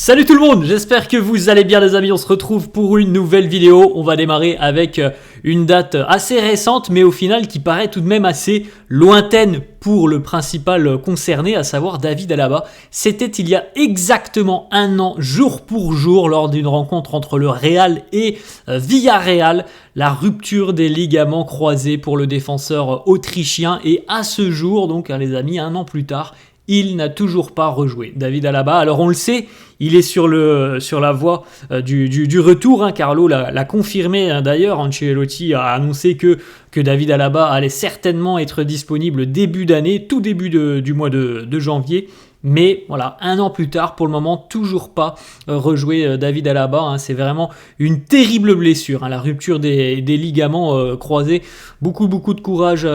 Salut tout le monde, j'espère que vous allez bien les amis, on se retrouve pour une nouvelle vidéo. On va démarrer avec une date assez récente mais au final qui paraît tout de même assez lointaine pour le principal concerné, à savoir David Alaba. C'était il y a exactement un an, jour pour jour, lors d'une rencontre entre le Real et Villarreal, la rupture des ligaments croisés pour le défenseur autrichien. Et à ce jour, donc les amis, un an plus tard, il n'a toujours pas rejoué. David Alaba, alors on le sait, il est sur la voie du retour. Carlo l'a confirmé d'ailleurs. Ancelotti a annoncé que David Alaba allait certainement être disponible début d'année, tout début du mois de janvier. Mais voilà, un an plus tard, pour le moment, toujours pas rejoué David Alaba. C'est vraiment une terrible blessure, la rupture des ligaments croisés. Beaucoup de courage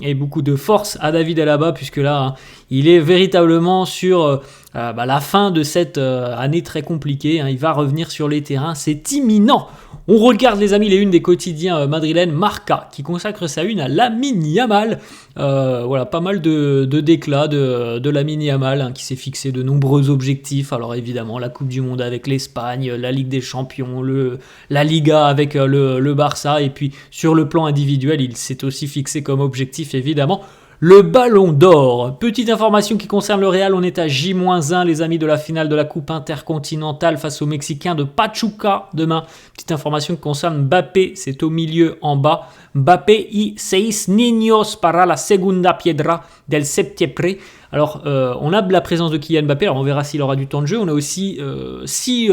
et beaucoup de force à David Alaba, puisque là, il est véritablement sur la fin de cette année très compliquée. Il va revenir sur les terrains, c'est imminent. On regarde les amis les unes des quotidiens madrilènes. Marca qui consacre sa une à Lamine Yamal. Pas mal de déclats de Lamine Yamal qui s'est fixé de nombreux objectifs. Alors évidemment la Coupe du Monde avec l'Espagne, la Ligue des Champions, la Liga avec le Barça. Et puis sur le plan individuel, il s'est aussi fixé comme objectif évidemment le Ballon d'Or. Petite information qui concerne le Real, on est à J-1 les amis de la finale de la Coupe intercontinentale face aux Mexicains de Pachuca demain. Petite information qui concerne Mbappé, c'est au milieu en bas. Mbappé y 6 niños para la segunda piedra del septiembre. Alors, on a la présence de Kylian Mbappé, alors on verra s'il aura du temps de jeu. On a aussi 6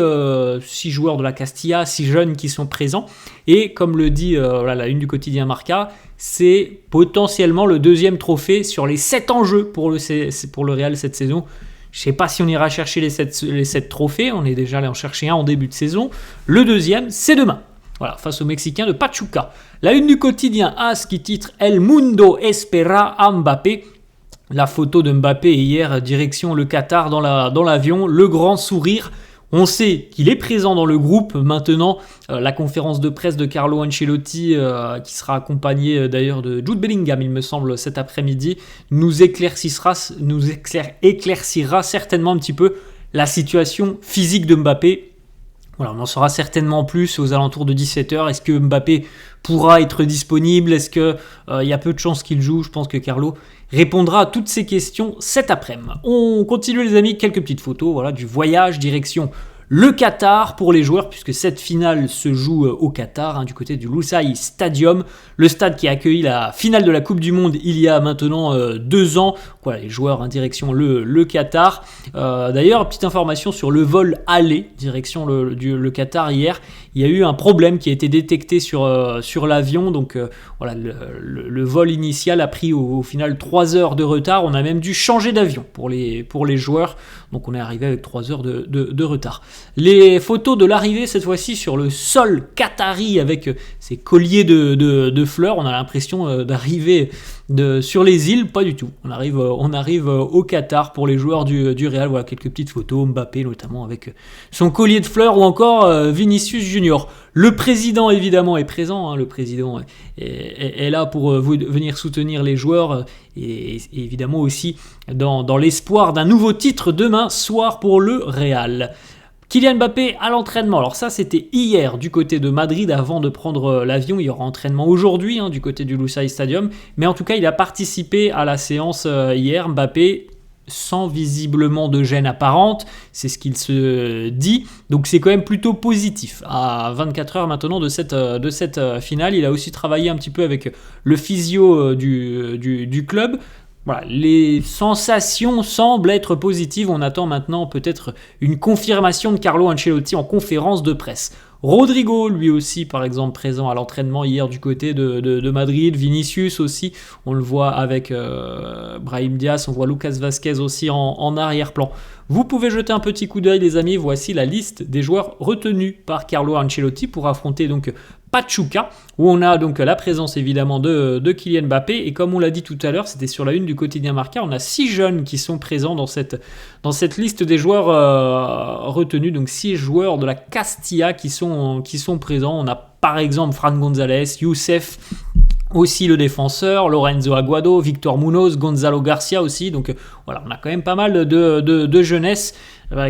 joueurs de la Castilla, 6 jeunes qui sont présents. Et comme le dit la une du quotidien Marca, c'est potentiellement le deuxième trophée sur les 7 enjeux pour le Real cette saison. Je ne sais pas si on ira chercher les 7 trophées, on est déjà allé en chercher un en début de saison. Le deuxième, c'est demain. Voilà, face aux Mexicains de Pachuca. La une du quotidien AS qui titre El Mundo espera a Mbappé. La photo de Mbappé hier, direction le Qatar dans l'avion, le grand sourire. On sait qu'il est présent dans le groupe. Maintenant, la conférence de presse de Carlo Ancelotti, qui sera accompagnée d'ailleurs de Jude Bellingham, il me semble, cet après-midi, nous éclaircira certainement un petit peu la situation physique de Mbappé. Voilà, on en saura certainement plus aux alentours de 17h. Est-ce que Mbappé pourra être disponible ? Est-ce qu'il y a peu de chances qu'il joue ? Je pense que Carlo répondra à toutes ces questions cet après-midi. On continue les amis, quelques petites photos du voyage direction le Qatar pour les joueurs, puisque cette finale se joue au Qatar, du côté du Lusail Stadium, le stade qui a accueilli la finale de la Coupe du Monde il y a maintenant 2 ans. Voilà, les joueurs direction le Qatar. D'ailleurs, petite information sur le vol aller direction le Qatar hier. Il y a eu un problème qui a été détecté sur l'avion. Donc le vol initial a pris au final 3 heures de retard. On a même dû changer d'avion pour les joueurs. Donc on est arrivé avec 3 heures de retard. Les photos de l'arrivée cette fois-ci sur le sol qatari avec ces colliers de fleurs. On a l'impression d'arriver sur les îles, pas du tout. On arrive au Qatar pour les joueurs du Real. Voilà quelques petites photos, Mbappé notamment avec son collier de fleurs ou encore Vinicius Junior. Le président évidemment est présent, le président est là pour venir soutenir les joueurs et évidemment aussi dans l'espoir d'un nouveau titre demain soir pour le Real. Kylian Mbappé à l'entraînement, alors ça c'était hier du côté de Madrid avant de prendre l'avion, il y aura entraînement aujourd'hui du côté du Lusail Stadium, mais en tout cas il a participé à la séance hier, Mbappé sans visiblement de gêne apparente, c'est ce qu'il se dit, donc c'est quand même plutôt positif. À 24 heures maintenant de cette finale, il a aussi travaillé un petit peu avec le physio du club. Voilà, les sensations semblent être positives. On attend maintenant peut-être une confirmation de Carlo Ancelotti en conférence de presse. Rodrigo, lui aussi, par exemple, présent à l'entraînement hier du côté de Madrid. Vinicius aussi, on le voit avec Brahim Diaz. On voit Lucas Vazquez aussi en arrière-plan. Vous pouvez jeter un petit coup d'œil, les amis. Voici la liste des joueurs retenus par Carlo Ancelotti pour affronter donc Pachuca, où on a donc la présence évidemment de Kylian Mbappé. Et comme on l'a dit tout à l'heure, c'était sur la une du quotidien Marca, on a 6 jeunes qui sont présents dans cette liste des joueurs retenus. Donc 6 joueurs de la Castilla qui sont présents. On a par exemple Fran González, Youssef, Aussi le défenseur, Lorenzo Aguado, Victor Munoz, Gonzalo Garcia aussi. Donc voilà, on a quand même pas mal de jeunesse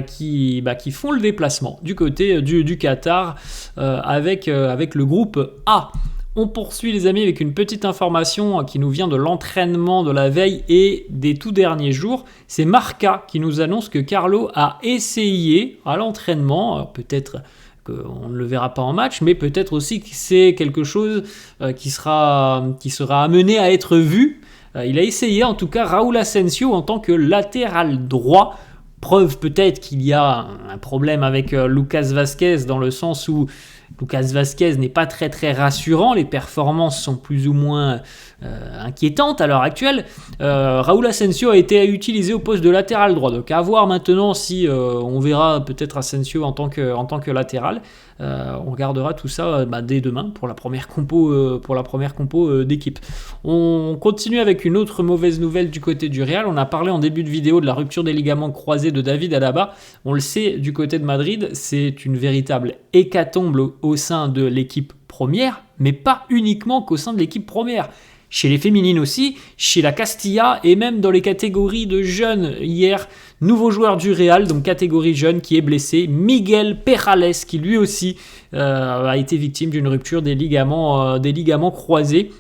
qui font le déplacement du côté du Qatar avec le groupe A. On poursuit les amis avec une petite information qui nous vient de l'entraînement de la veille et des tout derniers jours. C'est Marca qui nous annonce que Carlo a essayé à l'entraînement, peut-être on ne le verra pas en match, mais peut-être aussi que c'est quelque chose qui sera amené à être vu. Il a essayé en tout cas Raúl Asensio en tant que latéral droit. Preuve peut-être qu'il y a un problème avec Lucas Vázquez dans le sens où Lucas Vázquez n'est pas très très rassurant, les performances sont plus ou moins inquiétantes à l'heure actuelle. Raúl Asensio a été utilisé au poste de latéral droit, donc à voir maintenant si on verra peut-être Asensio en tant que latéral. On regardera tout ça dès demain pour la première compo d'équipe. On continue avec une autre mauvaise nouvelle du côté du Real. On a parlé en début de vidéo de la rupture des ligaments croisés de David Alaba. On le sait, du côté de Madrid, c'est une véritable hécatombe au sein de l'équipe première, mais pas uniquement qu'au sein de l'équipe première. Chez les féminines aussi, chez la Castilla et même dans les catégories de jeunes. Hier, nouveau joueur du Real, donc catégorie jeune, qui est blessé, Miguel Perales, qui lui aussi a été victime d'une rupture des ligaments croisés.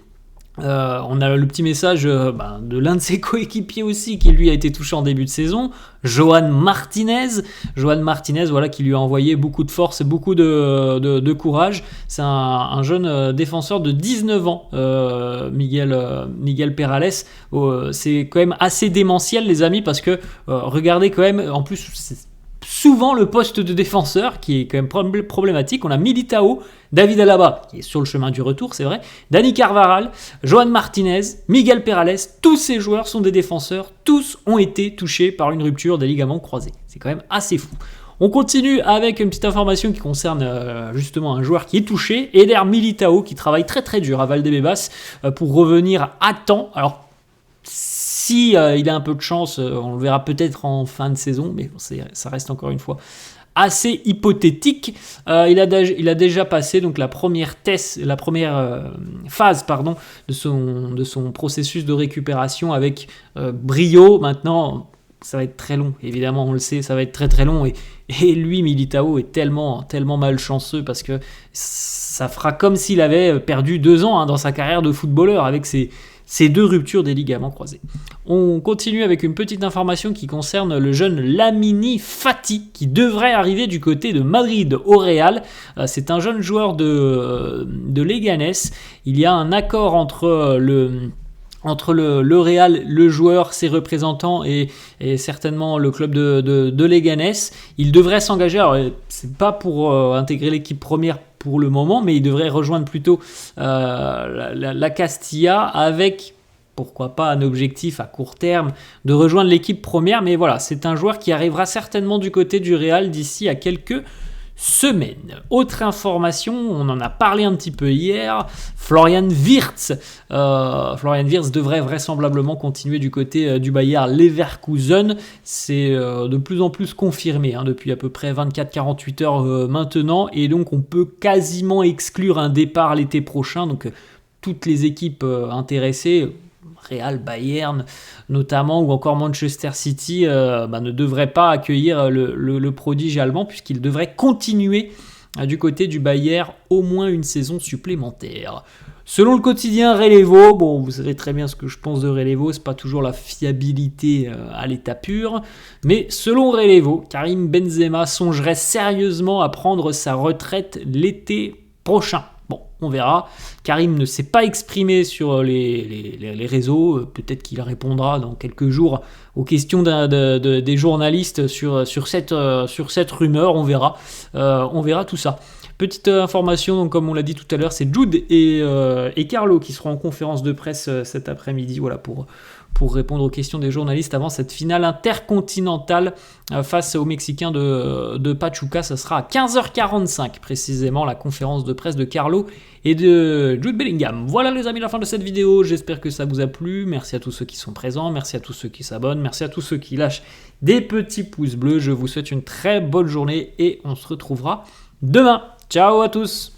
On a le petit message de l'un de ses coéquipiers aussi qui lui a été touché en début de saison, Joan Martinez, voilà, qui lui a envoyé beaucoup de force et beaucoup de courage. C'est un jeune défenseur de 19 ans, Miguel Perales. C'est quand même assez démentiel les amis parce que regardez quand même, en plus c'est souvent le poste de défenseur qui est quand même problématique. On a Militao, David Alaba qui est sur le chemin du retour, c'est vrai, Dani Carvajal, Joan Martinez, Miguel Perales, tous ces joueurs sont des défenseurs, tous ont été touchés par une rupture des ligaments croisés. C'est quand même assez fou. On continue avec une petite information qui concerne justement un joueur qui est touché, Eder Militao, qui travaille très très dur à Valdebebas pour revenir à temps. Alors si il a un peu de chance, on le verra peut-être en fin de saison, mais ça reste encore une fois assez hypothétique. Il a déjà passé donc la première phase de son processus de récupération avec brio. Maintenant, ça va être très long, évidemment, on le sait, ça va être très très long. Et lui, Militao, est tellement malchanceux parce que ça fera comme s'il avait perdu 2 ans dans sa carrière de footballeur avec ces 2 ruptures des ligaments croisés. On continue avec une petite information qui concerne le jeune Lamini Fati qui devrait arriver du côté de Madrid au Real. C'est un jeune joueur de Leganés. Il y a un accord entre le Real, le joueur, ses représentants et certainement le club de Leganés. Il devrait s'engager, alors c'est pas pour intégrer l'équipe première pour le moment, mais il devrait rejoindre plutôt la Castilla avec, pourquoi pas, un objectif à court terme de rejoindre l'équipe première. Mais voilà, c'est un joueur qui arrivera certainement du côté du Real d'ici à quelques semaine. Autre information, on en a parlé un petit peu hier, Florian Wirtz devrait vraisemblablement continuer du côté du Bayer Leverkusen. C'est de plus en plus confirmé depuis à peu près 24-48 heures maintenant, et donc on peut quasiment exclure un départ l'été prochain. Donc toutes les équipes intéressées, Real, Bayern notamment, ou encore Manchester City, ne devraient pas accueillir le prodige allemand, puisqu'il devrait continuer du côté du Bayern au moins une saison supplémentaire. Selon le quotidien Relevo, bon, vous savez très bien ce que je pense de Relevo, c'est pas toujours la fiabilité à l'état pur, mais selon Relevo, Karim Benzema songerait sérieusement à prendre sa retraite l'été prochain. Bon, on verra. Karim ne s'est pas exprimé sur les réseaux. Peut-être qu'il répondra dans quelques jours aux questions des journalistes sur cette rumeur. On verra tout ça. Petite information, donc, comme on l'a dit tout à l'heure, c'est Jude et Carlo qui seront en conférence de presse cet après-midi, voilà, pour répondre aux questions des journalistes avant cette finale intercontinentale face aux Mexicains de Pachuca. Ça sera à 15h45 précisément, la conférence de presse de Carlo et de Jude Bellingham. Voilà les amis, la fin de cette vidéo, j'espère que ça vous a plu. Merci à tous ceux qui sont présents, merci à tous ceux qui s'abonnent, merci à tous ceux qui lâchent des petits pouces bleus. Je vous souhaite une très bonne journée et on se retrouvera demain. Ciao à tous!